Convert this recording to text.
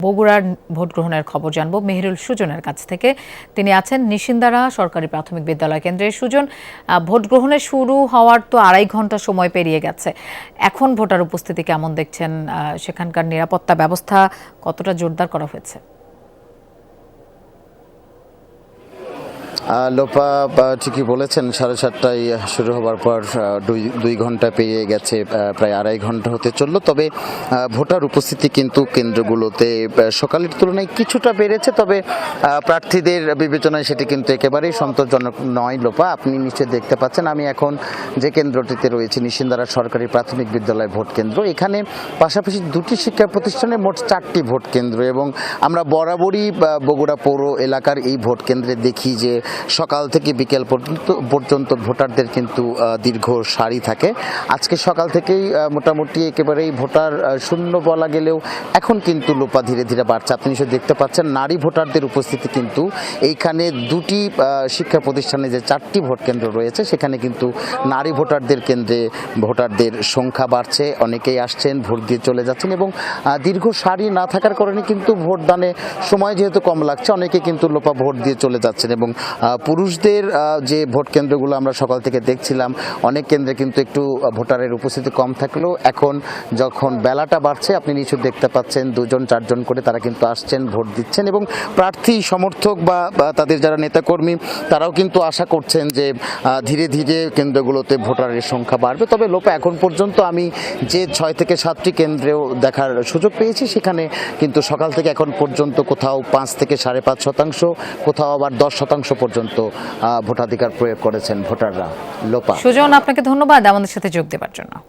বগুড়ার ভোট গ্রহণের খবর জানবো মেহেরুল সুজনের কাছ থেকে। তিনি আছেন নিশিন্দারা সরকারি প্রাথমিক বিদ্যালয় কেন্দ্রে। সুজন, ভোট গ্রহণের শুরু হওয়ার তো 2.5 ঘন্টা সময় পেরিয়ে গেছে। এখন ভোটার উপস্থিতি কেমন দেখছেন? সেখানকার নিরাপত্তা ব্যবস্থা কতটা জোরদার করা হয়েছে? লোপা ঠিকই বলেছেন, 7:30টায় শুরু হওয়ার পর দুই ঘন্টা পেরিয়ে গেছে, প্রায় 2.5 ঘন্টা হতে চলল। তবে ভোটার উপস্থিতি কিন্তু কেন্দ্রগুলোতে সকালের তুলনায় কিছুটা বেড়েছে, তবে প্রার্থীদের বিবেচনায় সেটি কিন্তু একেবারেই সন্তোষজনক নয়। লোপা, আপনি নিচে দেখতে পাচ্ছেন আমি এখন যে কেন্দ্রটিতে রয়েছি, নিশিন্দারা সরকারি প্রাথমিক বিদ্যালয় ভোট কেন্দ্র। এখানে পাশাপাশি দুটি শিক্ষা প্রতিষ্ঠানে মোট 4টি ভোট কেন্দ্র, এবং আমরা বরাবরই বগুড়া পৌর এলাকার এই ভোট কেন্দ্রে দেখি যে সকাল থেকে বিকেল পর্যন্ত ভোটারদের কিন্তু দীর্ঘ সারি থাকে। আজকে সকাল থেকেই মোটামুটি একেবারেই ভোটার শূন্য বলা গেলেও এখন কিন্তু লোপা ধীরে ধীরে বাড়ছে। আপনি নিশ্চয়ই দেখতে পাচ্ছেন নারী ভোটারদের উপস্থিতি কিন্তু এইখানে দুটি শিক্ষা প্রতিষ্ঠানে যে 4টি ভোট কেন্দ্র রয়েছে সেখানে কিন্তু নারী ভোটারদের কেন্দ্রে ভোটারদের সংখ্যা বাড়ছে। অনেকেই আসছেন, ভোট দিয়ে চলে যাচ্ছেন, এবং দীর্ঘ সারি না থাকার কারণে কিন্তু ভোটদানে সময় যেহেতু কম লাগছে, অনেকে কিন্তু লোপা ভোট দিয়ে চলে যাচ্ছেন। এবং পুরুষদের যে ভোট কেন্দ্রগুলো আমরা সকাল থেকে দেখছিলাম, অনেক কেন্দ্রে কিন্তু একটু ভোটারের উপস্থিতি কম থাকলেও এখন যখন বেলাটা বাড়ছে আপনি নিশ্চয়ই দেখতে পাচ্ছেন 2-4জন করে তারা কিন্তু আসছেন, ভোট দিচ্ছেন। এবং প্রার্থী সমর্থক বা তাদের যারা নেতাকর্মী তারাও কিন্তু আশা করছেন যে ধীরে ধীরে কেন্দ্রগুলোতে ভোটারের সংখ্যা বাড়বে। তবে লোপা এখন পর্যন্ত আমি যে 6 থেকে 7টি কেন্দ্রেও দেখার সুযোগ পেয়েছি, সেখানে কিন্তু সকাল থেকে এখন পর্যন্ত কোথাও 5 থেকে 5.5%, কোথাও আবার 10% পর্যন্ত ভোটাধিকার প্রয়োগ করেছেন ভোটাররা। লোপা, সুজন, আপনাকে ধন্যবাদ আমাদের সাথে যোগ দেওয়ার জন্য।